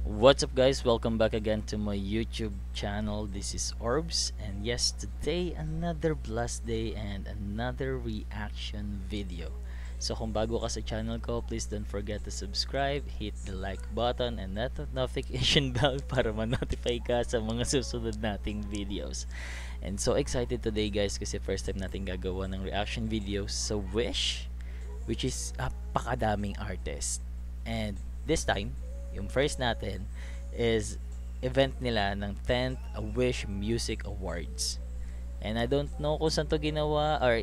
What's up guys, welcome back again to my YouTube channel. This is Orbs, and yes, today another blast day and another reaction video. So kung bago ka sa channel ko, please don't forget to subscribe, hit the like button and that notification bell para ma-notify ka sa mga susunod nating videos. And so excited today guys kasi first time natin gagawa ng reaction video sa Wish, which is pakadaming artist. And this time yung first natin is event nila ng 10th Wish Music Awards. And I don't know kung saan to ginawa or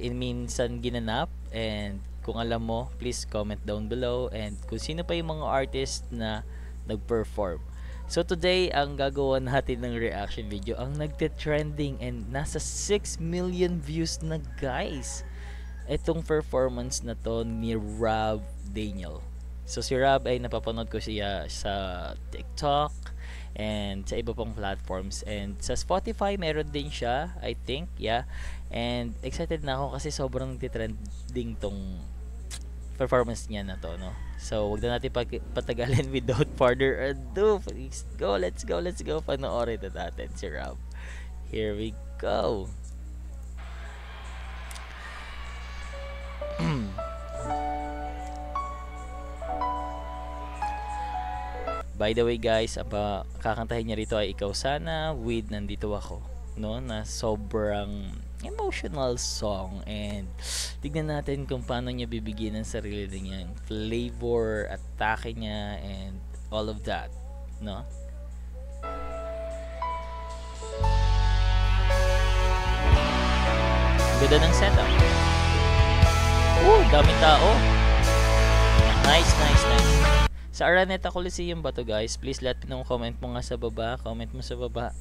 saan ginanap, and kung alam mo, please comment down below, and kung sino pa yung mga artist na nag-perform. So today, ang gagawa natin ng reaction video, ang nagte-trending and nasa 6 million views na guys. Itong performance na to ni Rob Daniel. So si Rob ay napapanood ko siya sa TikTok and sa iba pang platforms, and sa Spotify meron din siya, I think, yeah. And excited na ako kasi sobrang nagtitrending tong performance niya na to, no? So wag na natin patagalin without further ado. Let's go. Panoorin na natin si Rob. Here we go. By the way guys, ang kakantahin niya rito ay Ikaw Sana with Nandito Ako, no? Na sobrang emotional song, and tignan natin kung paano niya bibigyan ng sarili niya yung flavor, atake niya, and all of that, no? Ganda ng setup. Daming tao. Nice. Sa Araneta Coliseum ba to guys? Please let me know, comment mo nga sa baba. Comment mo sa baba.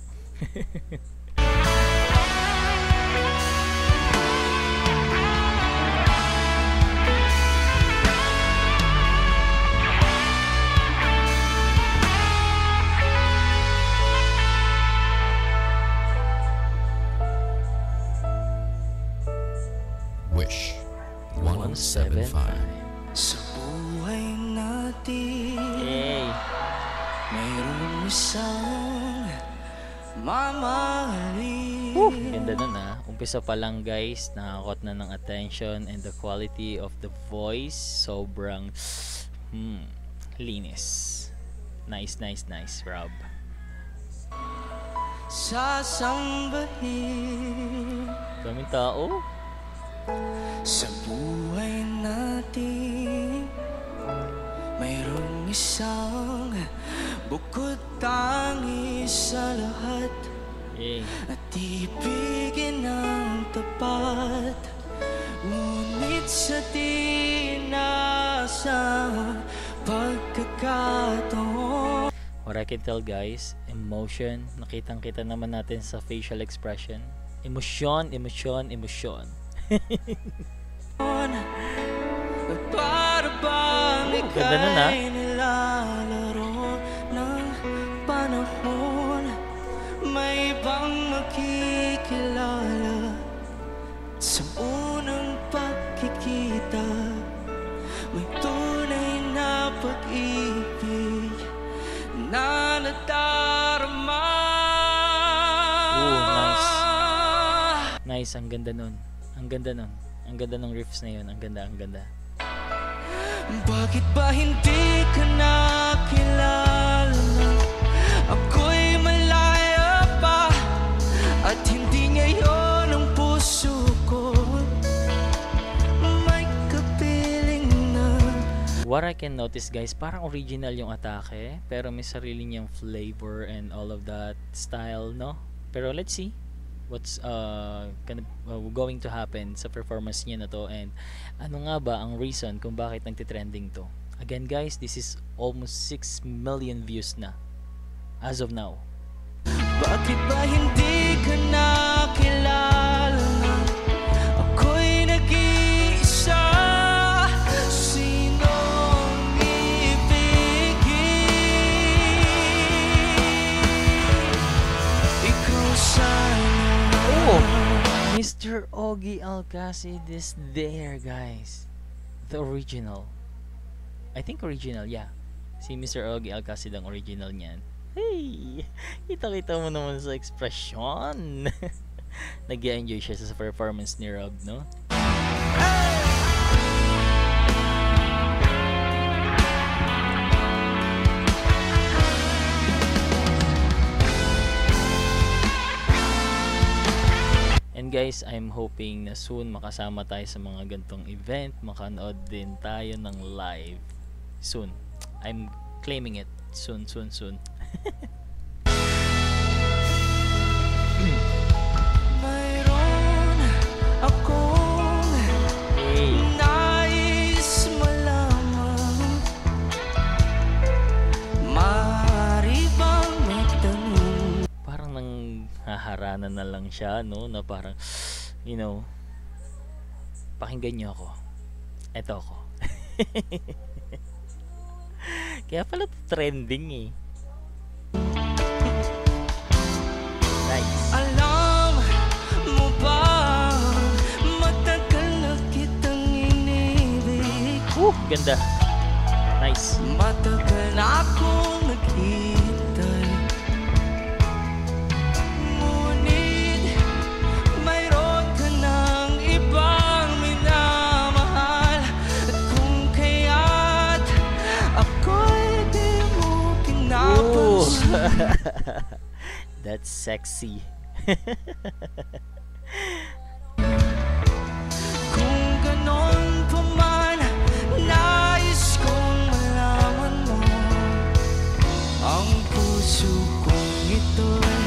Wish 175. Sa buhay natin, mayroong isang mamahalin. Ganda nun Umpisa pa lang guys, nakakot na ng attention, and the quality of the voice, sobrang linis. Nice, Rob. Sasambahin Daming tao. sa buhay natin, mayroong isang bukod tangi sa lahat, at ibigin ng tapat, ngunit sa tinasang pagkakataon. What I can tell guys, emotion, nakitang-kita naman natin sa facial expression. Emosyon. Para bang ganda nun ika'y nilalaro ng panahon, may ibang makikilala sa unang pagkikita, may tunay na pag-ibig na nadarama. Nice, ang ganda nun. Ang ganda ng riffs na yun. Ang ganda. Bakit ba hindi ka nakilala na ako'y malaya pa, at hindi ngayon ang puso ko may kapiling na. What I can notice guys, parang original yung atake, pero may sarili niyang flavor and all of that style, no? Pero let's see what's going to happen sa performance niya na to, and ano nga ba ang reason kung bakit nagtitrending to. Again guys, this is almost 6 million views na as of now. Bakit ba hindi ka nakilala na ako'y nag-iisa, sinong ibigin, ikaw sana. Mr. Ogie Alcacid is there guys. The original. I think original, yeah. Si Mr. Ogie Alcacid ang original niyan. Hey! Kita-kita mo naman sa ekspresyon. Nag-enjoy siya sa performance ni Rob, no? And guys, I'm hoping na soon makasama tayo sa mga gantong event, makanood din tayo ng live soon. I'm claiming it soon. Mayroon akong Hey! nais malaman. Maaari bang magtanong? Parang nang haharanan na lang siya, no? Na parang, you know, pakinggan niyo ako. Eto ako. Kaya pala trending eh. Nice. Alam mo ba, matagal na kitang inibig. Ganda. Nice. Matagal na akong naghihintay. Ngunit mayroon ka ng ibang minamahal. At kung kaya't ako'y di mo pinapansin. That's sexy. Kung ganon pa man, nais kong malaman mo. Ang puso kong ito'y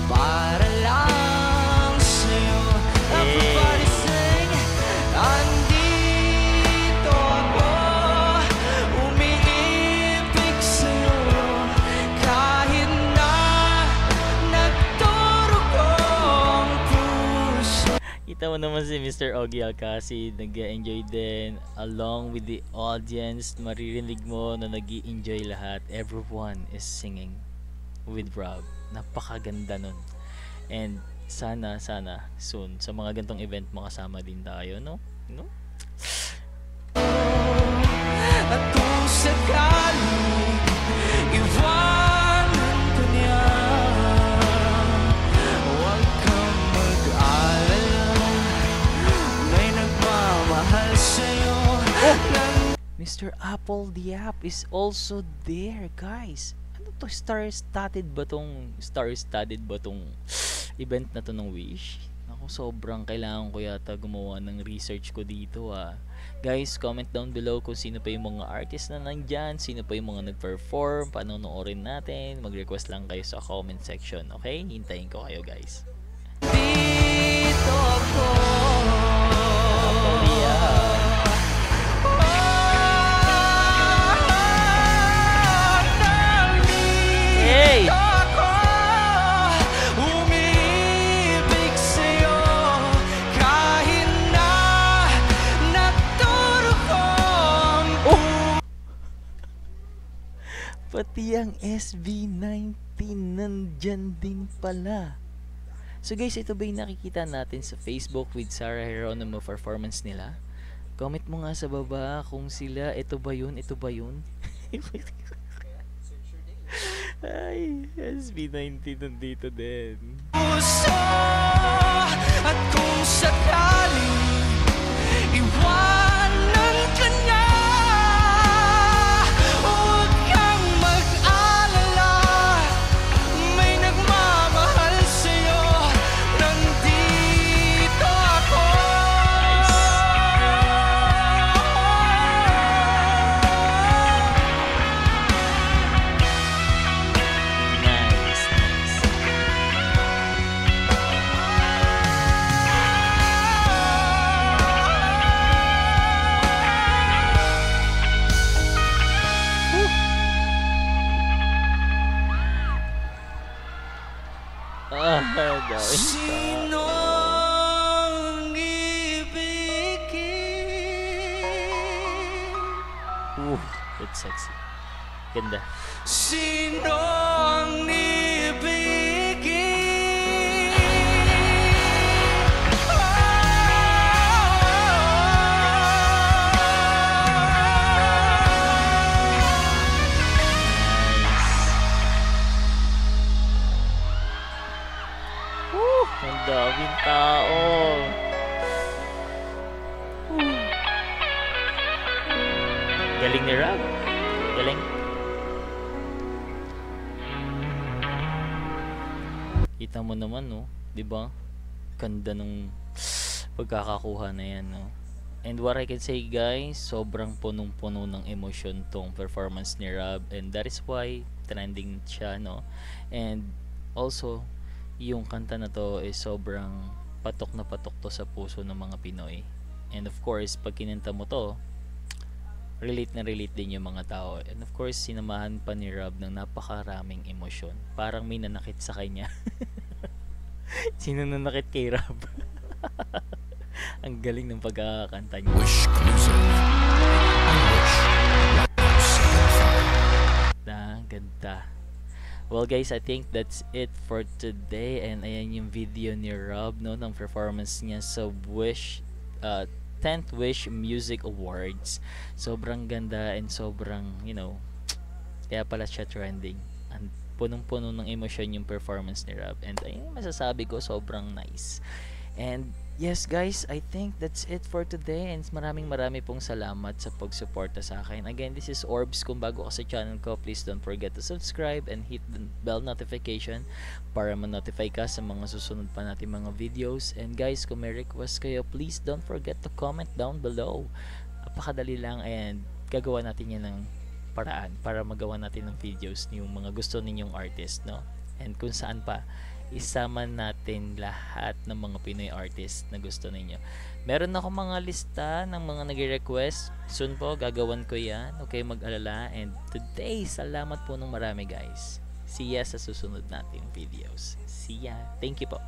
para lang sa'yo. Everybody sing, andito ako, umiibig sa'yo. Kahit na nagturog ang puso. Kita mo naman si Mr. Ogie Alcacid, nag-enjoy din along with the audience. Maririnig mo na nag-enjoy lahat. Everyone is singing with Rob. Napakaganda nun. And sana soon sa mga gantong event makasama din tayo, no? At kung sakaling iwanan ka niya, huwag kang mag-alala, may nagmamahal sa'yo. Mr. Apple the app is also there, guys. Ano to? Star-studded ba tong event na to ng Wish? Ako, sobrang kailangan ko yata gumawa ng research ko dito Guys, comment down below kung sino pa yung mga artist na nandyan, sino pa yung mga nag-perform, panonoorin natin. Mag-request lang kayo sa comment section, okay? Hintayin ko kayo, guys. Dito ako. Hey! Ako, umiibig sa'yo. Kahit na nagturog ang Pati ang SB19 nandyan din pala. So guys, ito ba yung nakikita natin sa Facebook with Sarah Geronimo performance nila? Comment mo nga sa baba kung sila, ito ba yun? Ay, SB19 nandito din. puso. At kung sakaling iwanan ka niya, huwag kang mag-alala, may nagmamahal sa'yo. Nandito ako. Nice, nice. Dawin pa. Sinong ibigin? That's sexy. Ganda. Sinong ibigin? tao. Galing ni Rob. Galing. Kita mo naman, no? 'Di ba? Ganda nung pagkakakuha na 'yan, no? And what I can say, guys, sobrang punong-puno ng emosyon tong performance ni Rob, and that is why trending siya, no? And also, yung kanta na to is sobrang patok na patok to sa puso ng mga Pinoy. And of course, pag kinanta mo to, relate na relate din yung mga tao. And of course, sinamahan pa ni Rob ng napakaraming emosyon. Parang may nanakit sa kanya. Sino nanakit kay Rob? Ang galing ng pagkakanta niya. Wish Closer. I wish 107.5. Ganda. Well guys, I think that's it for today, and ayan yung video ni Rob, no, ng performance niya sa Wish 10th Wish Music Awards. Sobrang ganda and sobrang, kaya pala siya trending. And punong-puno ng emosyon yung performance ni Rob, and ayun masasabi ko, sobrang nice. And yes guys, I think that's it for today, and maraming pong salamat sa pagsuporta sa akin. Again, this is Orbs. Kung bago ka sa channel ko, please don't forget to subscribe and hit the bell notification para ma-notify ka sa mga susunod pa natin mga videos. And guys, kung may request kayo, please don't forget to comment down below. Napakadali lang, and gagawa natin yan ng paraan para magawa natin ng videos yung mga gusto ninyong artist, no? And kung saan pa isama natin lahat ng mga Pinoy artist na gusto ninyo. Meron ako mga lista ng mga nag-request. Soon po, gagawan ko yan. Okay, mag-alala. And today, salamat po ng marami guys. See ya sa susunod nating videos. See ya. Thank you po.